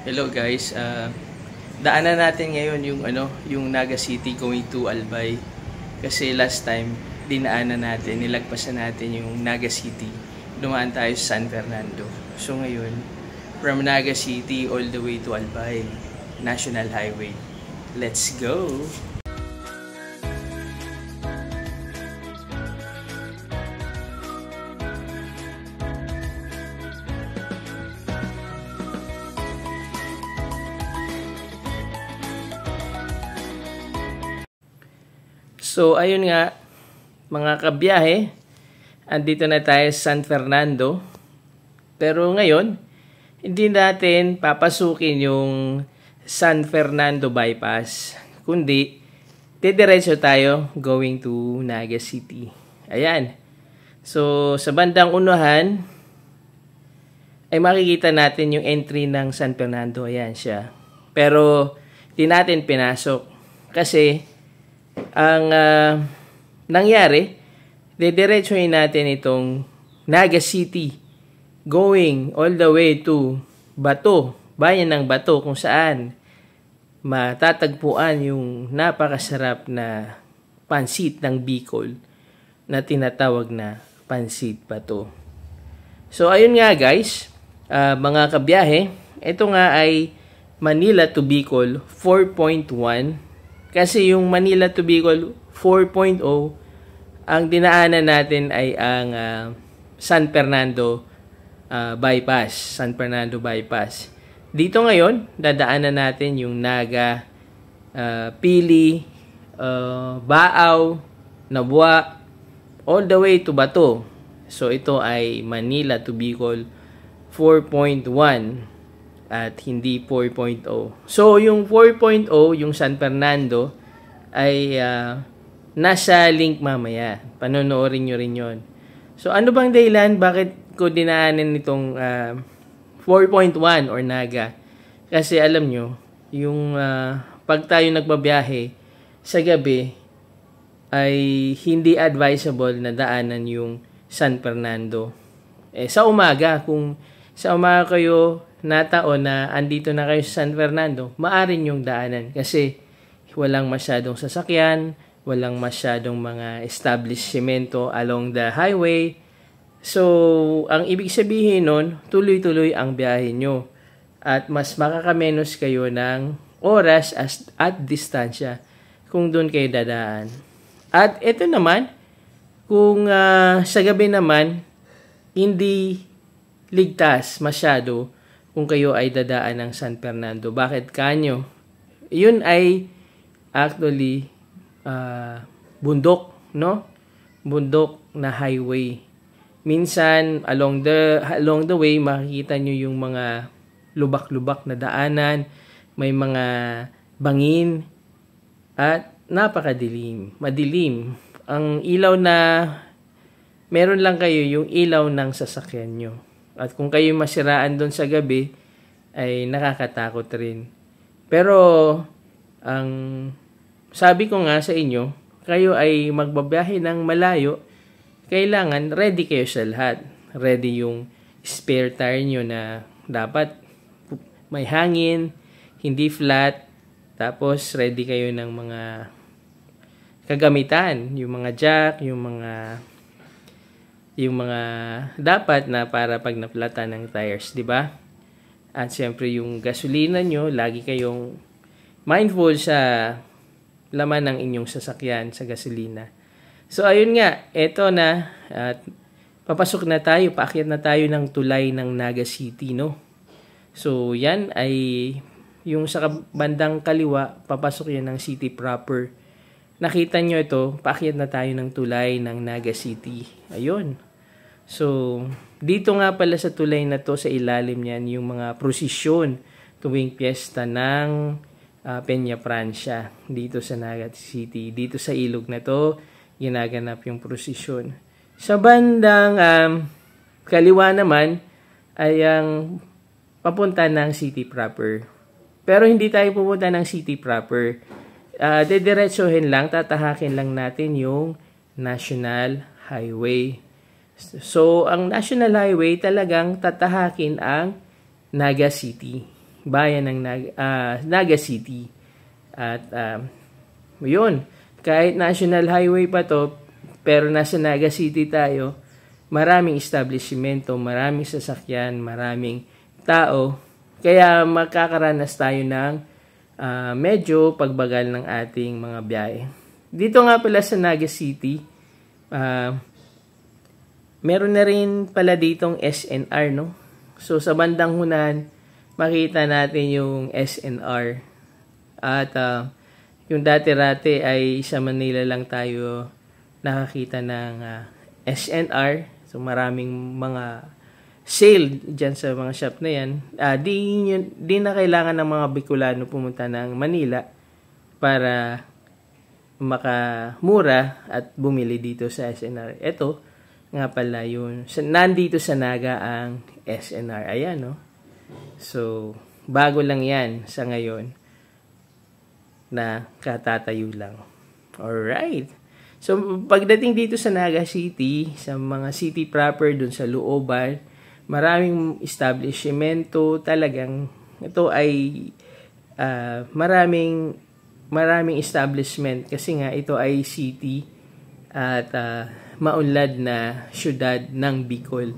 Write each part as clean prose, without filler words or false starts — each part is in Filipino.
Hello guys, daanan natin ngayon yung Naga City going to Albay. Kasi last time dinaanan natin, nilagpasan natin yung Naga City. Dumaan tayo sa San Fernando. So ngayon, from Naga City all the way to Albay, National Highway. Let's go! So, ayun nga, mga kabiyahe, andito na tayo sa San Fernando. Pero ngayon, hindi natin papasukin yung San Fernando bypass, kundi didiretso tayo going to Naga City. Ayan. So, sa bandang unahan, ay makikita natin yung entry ng San Fernando. Ayan siya. Pero, hindi natin pinasok. Kasi, ang nangyari, didiretsuhin natin itong Naga City going all the way to Bato, bayan ng Bato, kung saan matatagpuan yung napakasarap na pansit ng Bicol na tinatawag na pansit Bato. So ayun nga guys, mga kabiyahe, ito nga ay Manila to Bicol 4.1. Kasi yung Manila to Bicol 4.0, ang dinaanan natin ay ang San Fernando bypass. San Fernando bypass. Dito ngayon, dadaanan natin yung Naga, Pili, Baaw, Nabua, all the way to Bato. So ito ay Manila to Bicol 4.1. At hindi 4.0. So, yung 4.0, yung San Fernando, ay nasa link mamaya. Panonoorin nyo rin yon. So, ano bang dahilan? Bakit ko dinaanan itong 4.1 or Naga? Kasi alam nyo, yung pag tayo nagbabiyahe sa gabi, ay hindi advisable na daanan yung San Fernando. Sa umaga, kung sa umaga kayo nataon na andito na kayo sa San Fernando, maaari yung daanan kasi walang masyadong sasakyan, walang masyadong mga establishmento along the highway. So, ang ibig sabihin nun, tuloy-tuloy ang biyahe nyo at mas makakamenos kayo ng oras at distansya kung doon kayo dadaan. At ito naman, kung sa gabi naman, hindi ligtas masyado kung kayo ay dadaan ng San Fernando. Bakit kanyo? Yun ay actually bundok, no? Bundok na highway. Minsan along the way makikita nyo yung mga lubak-lubak na daanan, may mga bangin at napakadilim, madilim. Ang ilaw na meron lang kayo yung ilaw ng sasakyan nyo. At kung kayo masiraan doon sa gabi, ay nakakatakot rin. Pero, ang sabi ko nga sa inyo, kayo ay magbabiyahe ng malayo, kailangan ready kayo sa lahat. Ready yung spare tire nyo na dapat may hangin, hindi flat, tapos ready kayo ng mga kagamitan, yung mga jack, yung mga dapat na para pag naplatan ng tires, di ba? At siyempre yung gasolina nyo, lagi kayong mindful sa laman ng inyong sasakyan sa gasolina. So ayun nga, eto na at papasok na tayo, paakyat na tayo ng tulay ng Naga City, no? So yan ay yung sa bandang kaliwa, papasok yan ng city proper. Nakita nyo ito, paakyat na tayo ng tulay ng Naga City. Ayun. So, dito nga pala sa tulay na to, sa ilalim niyan, yung mga prosesyon tuwing piyesta ng Peña Francia dito sa Naga City. Dito sa ilog na to, ginaganap yung prosesyon. Sa bandang kaliwa naman ay ang papunta ng city proper. Pero hindi tayo pupunta ng city proper. Didiretsohin lang, tatahakin lang natin yung National Highway. So, ang National Highway talagang tatahakin ang Naga City. bayan ng Naga City. At yun, kahit national highway pa to, pero nasa Naga City tayo, maraming establishmento, maraming sasakyan, maraming tao. Kaya makakaranas tayo ng medyo pagbagal ng ating mga biyahe. Dito nga pala sa Naga City, meron na rin pala ditong SNR, no? So sa bandang hunan, makita natin yung SNR. At yung dati-rati ay sa Manila lang tayo nakakita ng SNR. So maraming mga sale dyan sa mga shop na yan. Di na kailangan ng mga Bicolano pumunta ng Manila para makamura at bumili dito sa SNR. Ito nga pala yun. Nandito sa Naga ang SNR. Ayan, no? So, bago lang yan sa ngayon na katatayo lang. Alright. So, pagdating dito sa Naga City, sa mga city proper, dun sa looban, maraming establishmento talagang. Ito ay maraming establishment kasi nga ito ay city at maunlad na syudad ng Bicol,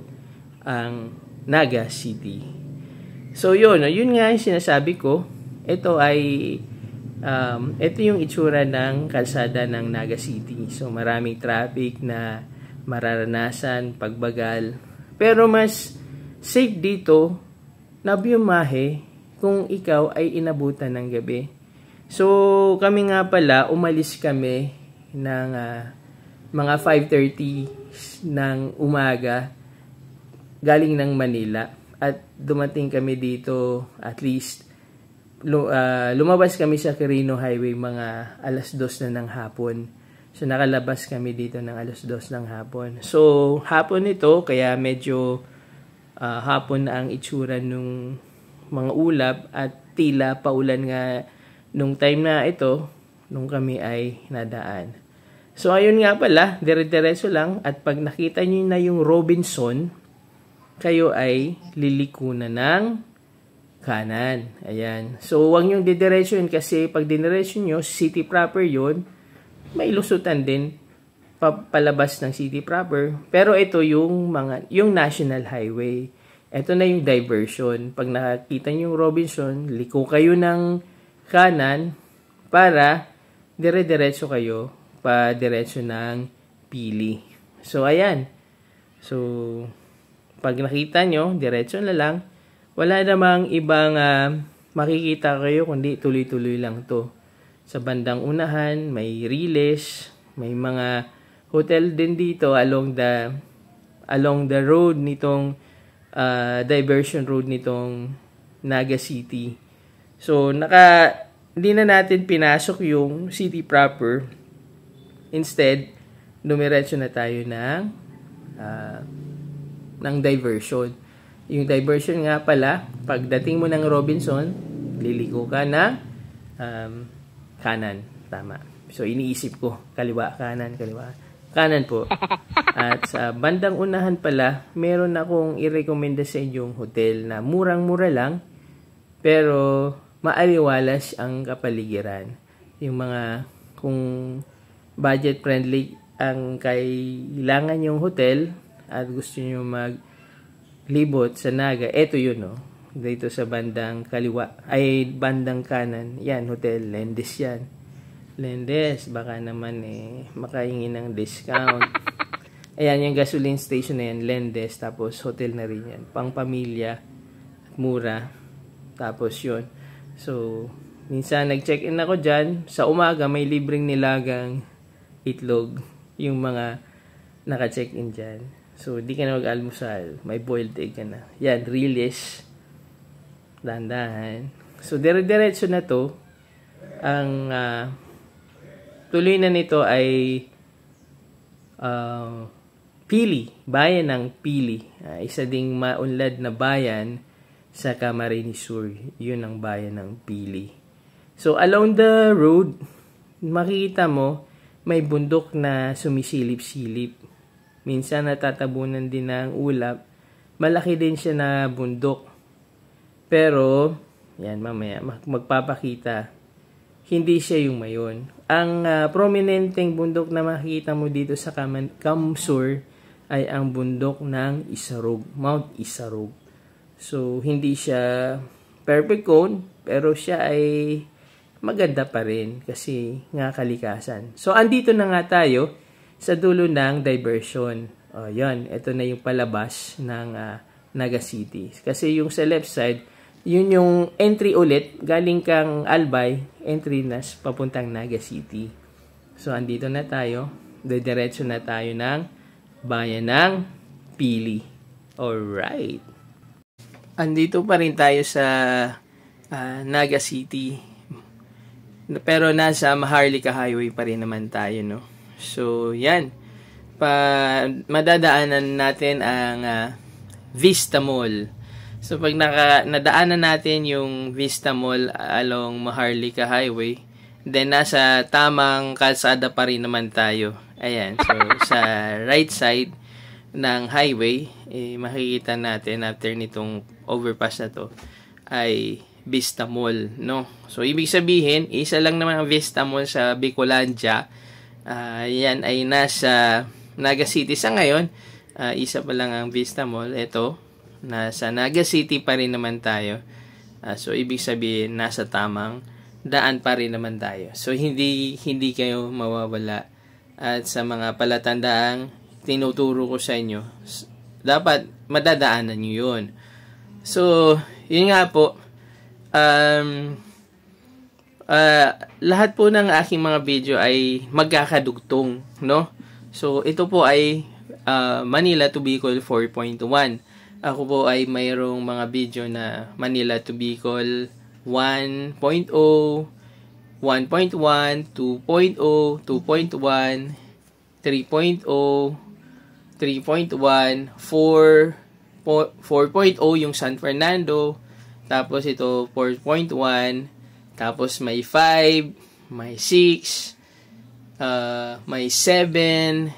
ang Naga City. So yun nga yung sinasabi ko. Ito yung itsura ng kalsada ng Naga City. So maraming traffic na mararanasan, pagbagal. Pero mas safe dito na biyumahe kung ikaw ay inabutan ng gabi. So kami nga pala, umalis kami ng mga 5:30 ng umaga galing ng Manila at dumating kami dito at least lumabas kami sa Quirino Highway mga 2:00 na ng hapon. So nakalabas kami dito ng 2:00 ng hapon. So hapon ito kaya medyo hapon na ang itsura nung mga ulap at tila paulan nga nung time na ito nung kami ay nadaan. So, ayun nga pala, dire-diretso lang at pag nakita nyo na yung Robinson, kayo ay liliko na ng kanan. Ayan. So, huwag nyo didiretso yun kasi pag diniretso nyo, city proper yun, may lusutan din palabas ng city proper. Pero ito yung national highway. Ito na yung diversion. Pag nakita nyo yung Robinson, liko kayo ng kanan para dire-diretso kayo pa diretso ng Pili. So, ayan. So, pag nakita nyo, diretso na lang. Wala namang ibang makikita kayo, kundi tuloy-tuloy lang to. Sa bandang unahan, may Riles, may mga hotel din dito along the road nitong diversion road nitong Naga City. So, hindi na natin pinasok yung city proper. Instead, dumiretso na tayo ng diversion. Yung diversion nga pala, pagdating mo ng Robinson, liliko ka na kanan. Tama. So, iniisip ko, kaliwa, kanan, kaliwa. Kanan po. At sa bandang unahan pala, meron akong i-recommenda sa inyong hotel na murang-mura lang, pero maaliwalas ang kapaligiran. Yung mga, kung budget friendly ang kailangan yung hotel at gusto nyo maglibot sa Naga, eto yun, no? Dito sa bandang kaliwa, ay bandang kanan, yan, Hotel Lendes yan. Lendes, baka naman makahingi ng discount. Ayan, yung gasoline station na yan, Lendes, tapos hotel na rin yan. Pang pamilya, mura, tapos yun. So, minsan nag-check-in ako dyan, sa umaga may libreng nilagang itlog, yung mga naka-check-in dyan. So, di ka na mag-almusal, may boiled egg ka na. Yan, Riles, dandahan. So, dire-diretso na to. Ang tuloy na nito ay Pili, bayan ng Pili. Isa ding maunlad na bayan sa Camarines Sur. Yun ang bayan ng Pili. So, along the road, makikita mo, may bundok na sumisilip-silip. Minsan natatabunan din ng ulap. Malaki din siya na bundok. Pero, Yan, mamaya magpapakita. Hindi siya yung Mayon. Ang prominenteng bundok na makikita mo dito sa Kamsur ay ang bundok ng Isarog, Mount Isarog. So, hindi siya perfect cone, pero siya ay maganda pa rin kasi nga kalikasan. So, andito na nga tayo sa dulo ng diversion. O, yan, ito na yung palabas ng Naga City. Kasi yung sa left side, yun yung entry ulit, galing kang Albay, entry na papuntang Naga City. So, andito na tayo. Diretso na tayo ng bayan ng Pili. Alright. Andito pa rin tayo sa Naga City. Pero nasa Maharlika Highway pa rin naman tayo, no? So, yan. Madadaanan natin ang Vista Mall. So, pag nadaanan natin yung Vista Mall along Maharlika Highway, then nasa tamang kalsada pa rin naman tayo. Ayan. So, sa right side ng highway, makikita natin after nitong overpass na to, ay Vista Mall, no? So, ibig sabihin, isa lang naman ang Vista Mall sa Bicolandia. Yan ay nasa Naga City. Sa ngayon, isa pa lang ang Vista Mall. Ito, nasa Naga City pa rin naman tayo. So, ibig sabihin, nasa tamang daan pa rin naman tayo. So, hindi kayo mawawala. At sa mga palatandaang tinuturo ko sa inyo, dapat madadaanan nyo yun. So, yun nga po, lahat po ng aking mga video ay magkakadugtong, no? So, ito po ay Manila to Bicol 4.1. Ako po ay mayroong mga video na Manila to Bicol 1.0, 1.1, 2.0, 2.1, 3.0, 3.1, 4.0 yung San Fernando, tapos ito 4.1, tapos may 5, may 6, may 7,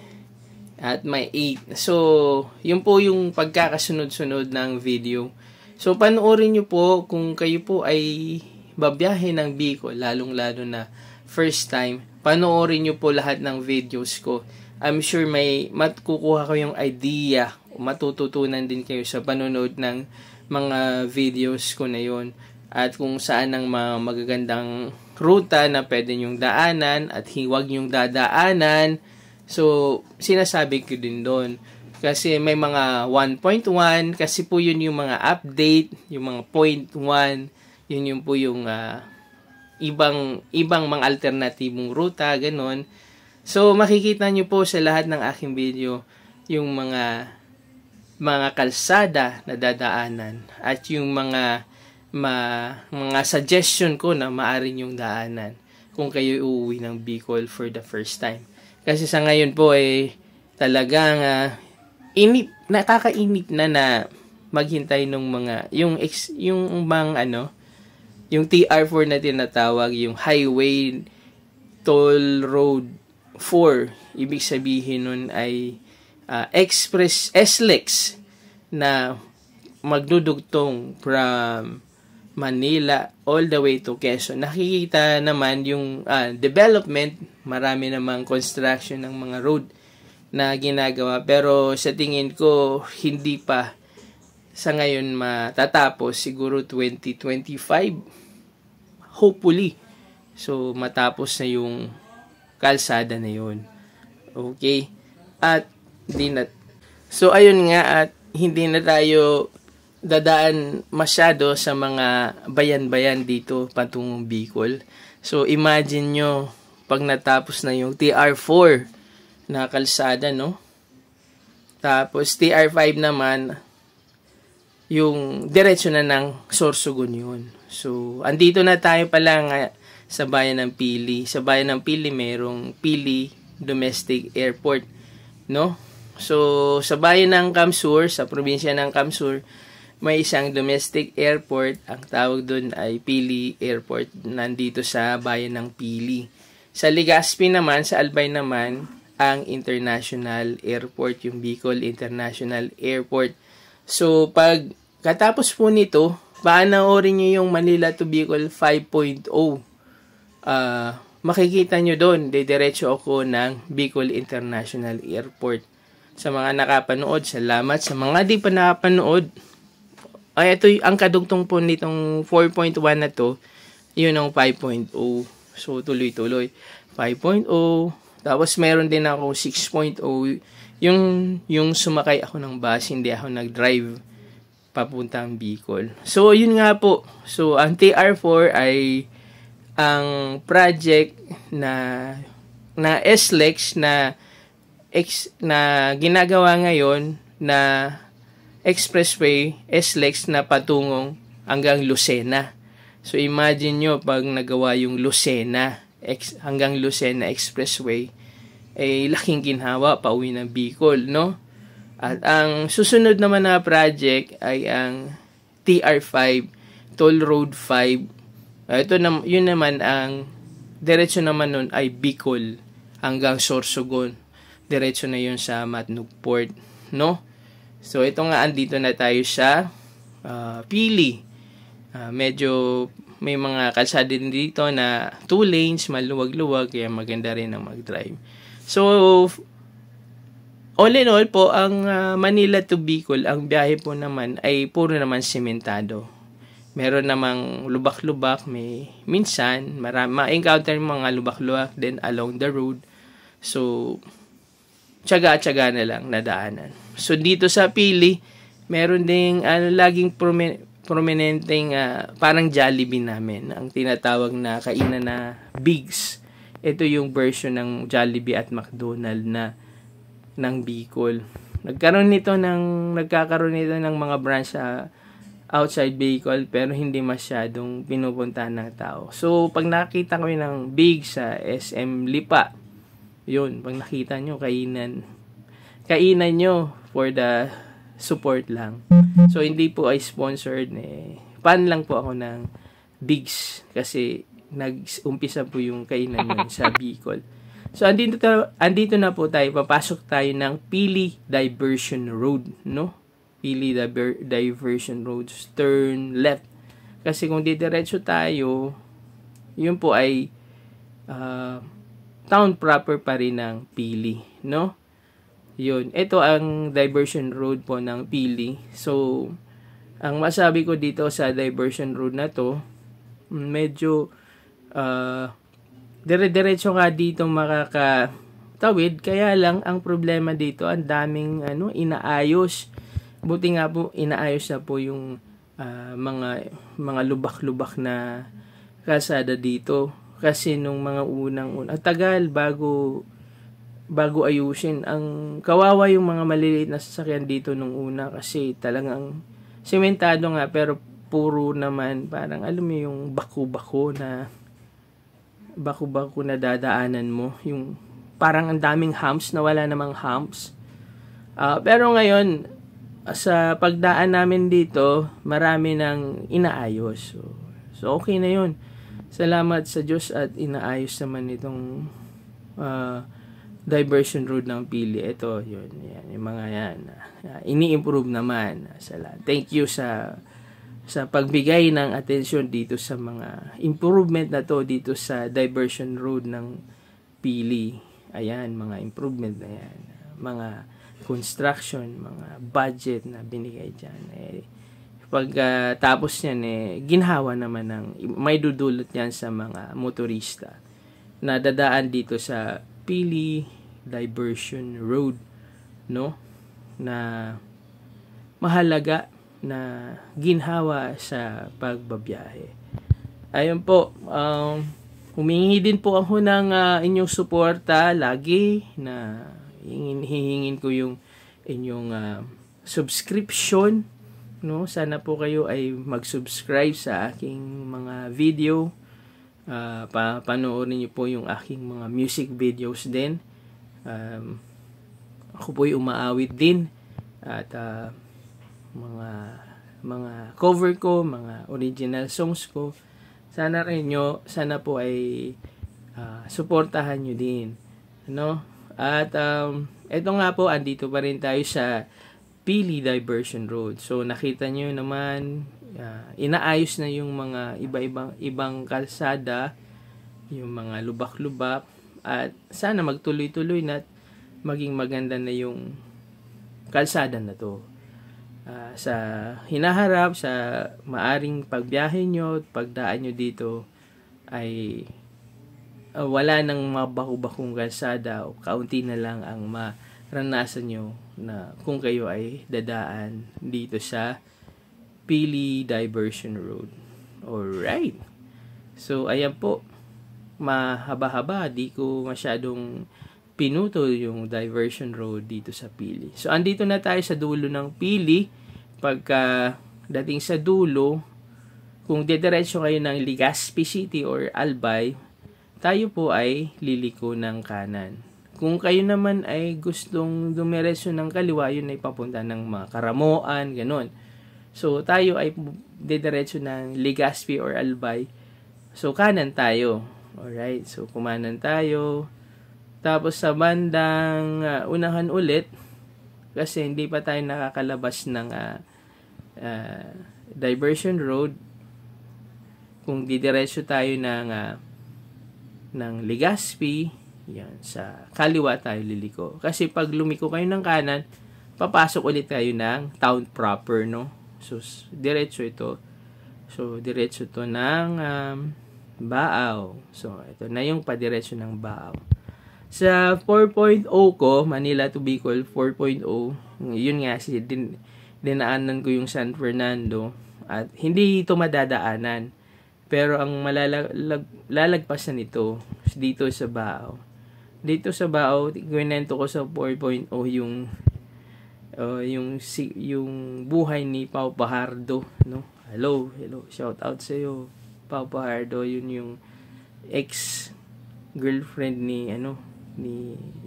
at may 8. So, yun po yung pagkakasunod-sunod ng video. So, panoorin nyo po kung kayo po ay babiyahe ng Bicol, lalong-lalo na first time, panoorin nyo po lahat ng videos ko. I'm sure may matukuha ko yung idea, matututunan din kayo sa panonood ng mga videos ko na yon, at kung saan ang mga magagandang ruta na pwede nyong daanan at huwag nyong dadaanan. So, sinasabi ko din doon. Kasi may mga 1.1, kasi po yun yung mga update, yung mga 0.1, yun yung po yung ibang mga alternatibong ruta, ganon. So, makikita nyo po sa lahat ng aking video yung mga kalsada na dadaanan at yung mga suggestion ko na maaari nyong daanan kung kayo uuwi ng Bicol for the first time. Kasi sa ngayon po talagang nakakainip na maghintay ng mga yung TR4 na tinatawag, yung Highway Toll Road 4. Ibig sabihin nun ay Express SLEX na magdudugtong from Manila all the way to Quezon. Nakikita naman yung development, marami namang construction ng mga road na ginagawa, pero sa tingin ko hindi pa sa ngayon matatapos, siguro 2025 hopefully. So matapos na yung kalsada na yun. Okay? At so ayun nga, at hindi na tayo dadaan masyado sa mga bayan-bayan dito patungong Bicol. So imagine nyo pag natapos na yung TR4 na kalsada, no? Tapos TR5 naman yung diretso na ng Sorsogon yun. So andito na tayo pala nga sa bayan ng Pili. Sa bayan ng Pili merong Pili Domestic Airport, no? So sa bayan ng Kamsur, sa probinsya ng Kamsur, may isang domestic airport. Ang tawag doon ay Pili Airport, nandito sa bayan ng Pili. Sa Legazpi naman, sa Albay naman, ang International Airport, yung Bicol International Airport. So pag katapos po nito, paanoorin nyo yung Manila to Bicol 5.0. Makikita nyo doon, didiretso ako ng Bicol International Airport. Sa mga nakapanood, salamat. Sa mga di pa nakapanood, ay ito ang kadugtong po nitong 4.1 na to, yun ang 5.0. So, tuloy-tuloy. 5.0, tapos meron din ako 6.0, yung sumakay ako ng bus, hindi ako nag-drive papuntang Bicol. So, yun nga po. So, ang TR4 ay ang project na SLEX na ginagawa ngayon na expressway SLEX na patungong hanggang Lucena. So, imagine nyo pag nagawa yung Lucena hanggang Lucena Expressway, laking ginhawa pauwi ng Bicol, no? At ang susunod naman na project ay ang TR5, Toll Road 5. Yun naman ang diretso naman nun ay Bicol hanggang Sorsogon. Diretso na yun sa Matnugport, no? So, ito nga, andito na tayo sa Pili. Medyo may mga kalsada din dito na 2 lanes, maluwag-luwag, kaya maganda rin ang mag-drive. So, all in all po, ang Manila to Bicol, ang biyahe po naman ay puro naman sementado. Meron namang lubak-lubak, minsan, ma-encounter mga lubak-lubak din along the road. So, tiyaga-tiyaga na lang nadaanan. So, dito sa Pili, meron ding laging prominenteng parang Jollibee namin, ang tinatawag na kainan na Bigs. Ito yung version ng Jollibee at McDonald ng Bicol. Nagkakaroon nito ng mga branch outside Bicol, pero hindi masyadong pinupuntahan ng tao. So, pag nakita ko ng Bigs sa SM Lipa, yun, pag nakita nyo, kainan nyo for the support lang. So, hindi po ay sponsored. Fan lang po ako ng Bigs kasi nag-umpisa po yung kainan nun sa Bicol. So, andito na po tayo. Papasok tayo ng Pili Diversion Road, no? Pili Diversion Road. Turn left. Kasi kung didiretso tayo, yun po ay town proper pa rin ng Pili, no? Yun. Ito ang diversion road po ng Pili. So, ang masabi ko dito sa diversion road na to, medyo dire-diretso nga dito makakatawid, kaya lang ang problema dito, ang daming inaayos. Buti nga po inaayos na po yung mga lubak-lubak na kalsada dito. Kasi nung mga unang tagal bago ayusin. Ang kawawa yung mga maliliit na sasakyan dito nung una kasi talagang sementado nga, pero puro naman parang alam mo yung baku-bako na dadaanan mo, yung parang ang daming humps na wala namang humps. Pero ngayon sa pagdaan namin dito, marami nang inaayos. So okay na yun. Salamat sa Diyos at inaayos naman itong diversion road ng Pili. Ito, yun, yan, yung mga yan. Ini-improve naman. Thank you sa pagbigay ng atensyon dito sa mga improvement na to dito sa diversion road ng Pili. Ayan, mga improvement na yan. Mga construction, mga budget na binigay dyan. Pag tapos yan, ginhawa naman may dudulot yan sa mga motorista na dadaan dito sa Pili Diversion Road, no? Na mahalaga na ginhawa sa pagbabiyahe. Ayun po, humingi din po ako ng inyong suporta lagi, na hihingin ko yung inyong subscription, no? Sana po kayo ay mag-subscribe sa aking mga video. Panoorin niyo po yung aking mga music videos din. Ako po ay umaawit din, at mga cover ko, mga original songs ko. Sana po ay suportahan nyo din, no? At eto nga po, andito pa rin tayo sa Pili Diversion Road. So nakita nyo naman, inaayos na yung mga ibang kalsada, yung mga lubak-lubak, at sana magtuloy-tuloy na at maging maganda na yung kalsada na to. Sa hinaharap, sa maaring pagbiyahe nyo, pagdaan nyo dito ay wala nang mabaho-bahong kalsada o kaunti na lang ang maranasan nyo na kung kayo ay dadaan dito sa Pili Diversion Road. Alright. So, ayan po. Mahaba-haba. Di ko masyadong pinuto yung diversion road dito sa Pili. So, andito na tayo sa dulo ng Pili. Pagka dating sa dulo, kung didiretso kayo ng Legazpi City or Albay, tayo po ay liliko ng kanan. Kung kayo naman ay gustong dumiretso ng kaliwa, yun ay papunta ng mga Karamoan, ganun. So, tayo ay didiretso ng Legazpi or Albay. So, kanan tayo. Alright, so kumanan tayo. Tapos sa bandang unahan ulit, kasi hindi pa tayo nakakalabas ng diversion road. Kung didiretso tayo ng Legazpi, yan, sa kaliwa tayo liliko. Kasi pag lumiko kayo ng kanan, papasok ulit tayo ng town proper, no? So, diretso ito. So, diretso to ng Baaw. So, ito na yung padiretso ng Baaw. Sa 4.0 ko, Manila to Bicol 4.0, yun nga, dinaanan ko yung San Fernando at hindi ito madadaanan. Pero ang lalagpasan nito dito sa Baaw. Dito sa Baaw, kwento ko sa 4.0 yung buhay ni Pau Pajardo, no? Hello, shout out sa iyo, Pau Pajardo. Yun yung ex girlfriend ni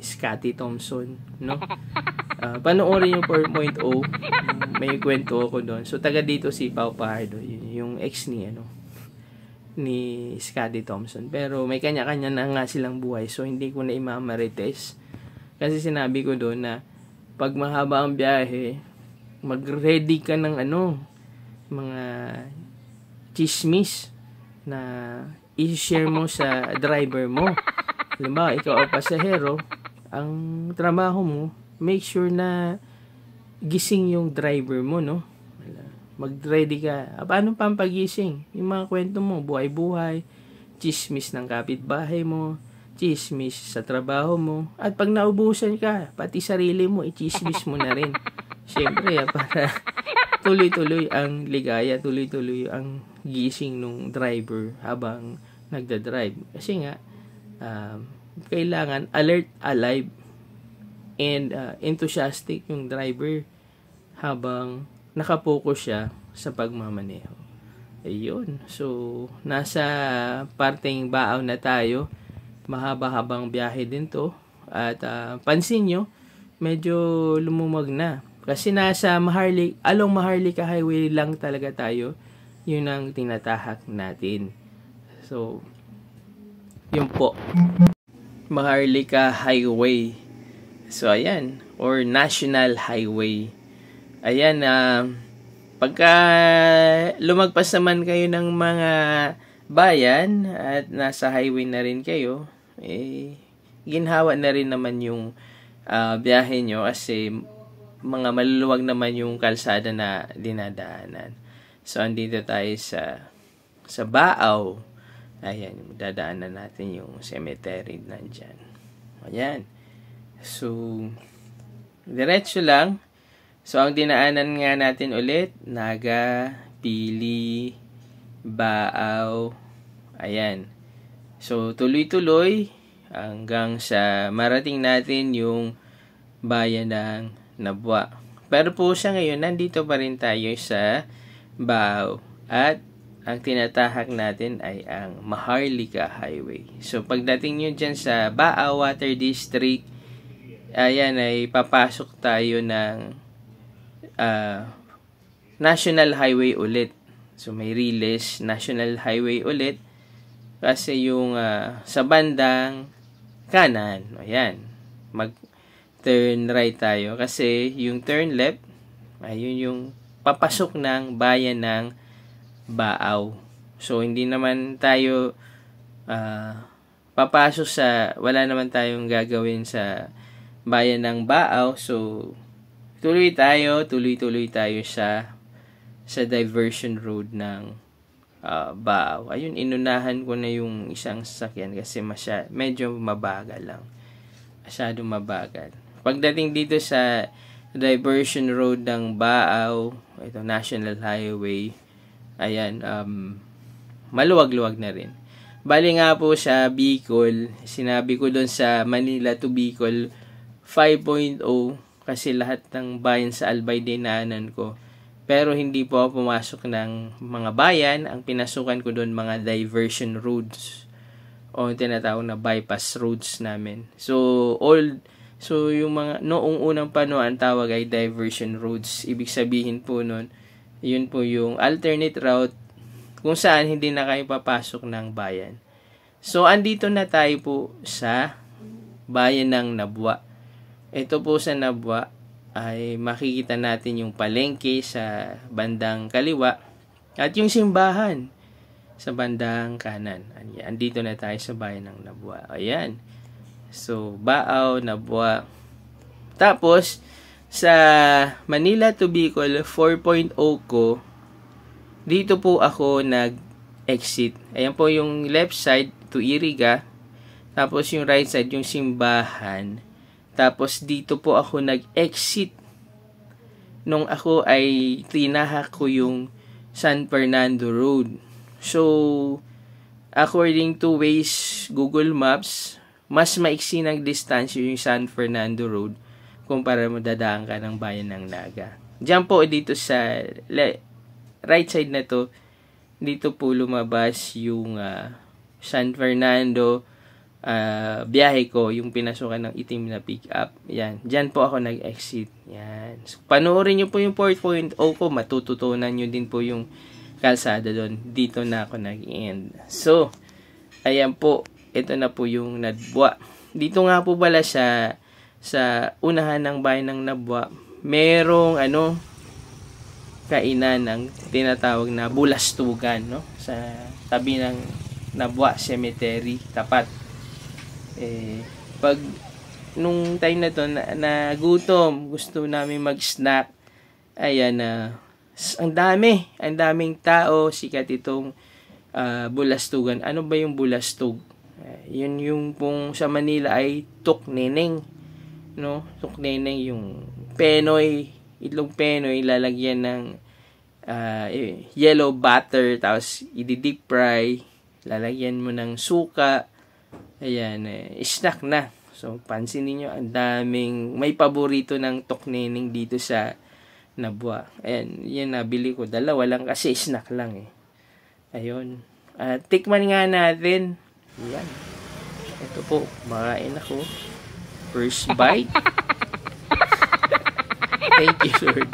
Scotty Thompson, no? Panoorin yung 4.0, may kwento ako doon. So taga dito si Pau Pajardo, yung ex ni Scotty Thompson. Pero may kanya-kanya na nga silang buhay, so hindi ko na imamarites. Kasi sinabi ko doon na pag mahaba ang biyahe, mag-ready ka ng mga chismis na i-share mo sa driver mo. Halimbawa, ikaw ang pasahero, ang trabaho mo, make sure na gising yung driver mo, no? Mag-ready ka. Paano pa ang pagising? Yung mga kwento mo, buhay-buhay, chismis ng kapitbahay mo, chismis sa trabaho mo, at pag naubusan ka, pati sarili mo, i-chismis mo na rin. Siyempre, para tuloy-tuloy ang ligaya, tuloy-tuloy ang gising ng driver habang nagdadrive. Kasi nga, kailangan alert, alive, and enthusiastic yung driver habang nakapokus siya sa pagmamaneho. Ayun. So, nasa parteng Baaw na tayo. Mahaba-habang biyahe din to. At pansin nyo, medyo lumumag na. Kasi nasa Maharlika Highway lang talaga tayo. Yun ang tinatahak natin. So, yun po. Maharlika Highway. So, ayan. Or National Highway. Ayan, pagka lumagpas naman kayo ng mga bayan at nasa highway na rin kayo, ginhawa na rin naman yung biyahe nyo kasi mga maluluwag naman yung kalsada na dinadaanan. So, andito tayo sa Baaw. Ayan, dadaanan natin yung cemetery nandyan. Ayan. So, diretso lang. So, ang dinaanan nga natin ulit, Naga, Pili, Baaw, ayan. So, tuloy-tuloy hanggang sa marating natin yung bayan ng Nabwa. Pero po sa ngayon, nandito pa rin tayo sa Baaw. At ang tinatahak natin ay ang Maharlika Highway. So, pagdating nyo dyan sa Baaw Water District, ayan ay papasok tayo ng National Highway ulit. So, may Riles National Highway ulit. Kasi yung sa bandang kanan, ayan, mag-turn right tayo. Kasi yung turn left, Ayun yung papasok ng bayan ng Baaw. So, hindi naman tayo papasok sa, wala naman tayong gagawin sa bayan ng Baaw. So, tuloy tayo sa diversion road ng Baaw. Ayun, inunahan ko na yung isang sasakyan kasi medyo mabagal lang. Masyado mabagal. Pagdating dito sa diversion road ng Baaw, ito National Highway, ayan, maluwag-luwag na rin. Bali nga po sa Bicol, sinabi ko doon sa Manila to Bicol 5.0 kasi lahat ng bayan sa Albay dinaanan ko. Pero hindi po ako pumasok ng mga bayan. Ang pinasukan ko doon mga diversion roads o tinatawag na bypass roads namin. So yung mga noong unang panahon ang tawag ay diversion roads. Ibig sabihin po noon, yun po yung alternate route kung saan hindi na kayo papasok ng bayan. So andito na tayo po sa bayan ng Nabwa. Ito po sa Nabwa ay makikita natin yung palengke sa bandang kaliwa at yung simbahan sa bandang kanan. Andito na tayo sa bayan ng Nabwa. Ayan. So, Baaw, Nabwa. Tapos, sa Manila to Bicol 4.0 ko, dito po ako nag-exit. Ayan po yung left side to Iriga. Tapos yung right side, yung simbahan. Tapos dito po ako nag-exit nung ako ay tinahak ko yung San Fernando Road. So, according to Waze Google Maps, mas maiksi ng distansya yung San Fernando Road kumpara mo dadaan ka ng bayan ng Naga. Diyan po dito sa right side na to, dito po lumabas yung San Fernando biyahe ko, yung pinasukan ng itim na pick-up. Yan. Diyan po ako nag-exit. Yan. So, panoorin nyo po yung 4.0 ko. Matututunan nyo din po yung kalsada doon. Dito na ako nag-end. So, ayan po. Ito na po yung Nabwa. Dito nga po pala sa unahan ng bayan ng Nabwa, merong kainan ng tinatawag na Bulastugan, no? Sa tabi ng Nabwa Cemetery, tapat. Pag nung time na to na gutom, gusto namin mag-snack, ayan ang daming tao, sikat itong Bulastugan. Ano ba yung Bulastug? Yun yung pong sa Manila ay tukneneng, no? Tukneneng yung penoy, itlog penoy, lalagyan ng yellow butter, tapos i-deep fry, lalagyan mo ng suka. Ayan, snack na. So, pansinin nyo, ang daming, may paborito ng tukneneng dito sa Nabwa. Ayan, yan nabili ko. Dalawa lang kasi snack lang Ayun. Tikman nga natin. Ayan. Ito po, makain ako. First bite. Thank you, Lord.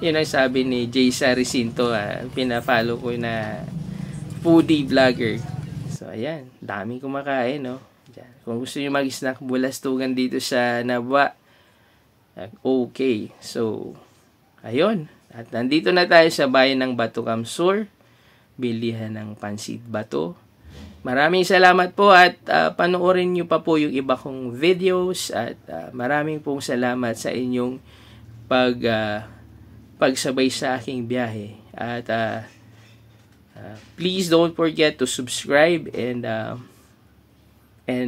Yun ang sabi ni Jay Saricinto. Pinafollow ko na foodie vlogger. So, ayan. Daming kumakain, no? Diyan. Kung gusto nyo mag-snack Bulastugan dito sa Nabwa, okay. So, ayun. At nandito na tayo sa bayan ng Bato Kamsur. Bilihan ng pansit bato. Maraming salamat po at panoorin nyo pa po yung iba kong videos at maraming pong salamat sa inyong pagsabay sa aking biyahe. At please don't forget to subscribe and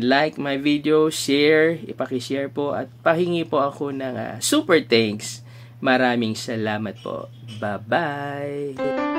like my video, share, ipaki-share po at pahingi po ako ng super thanks. Maraming salamat po. Bye-bye!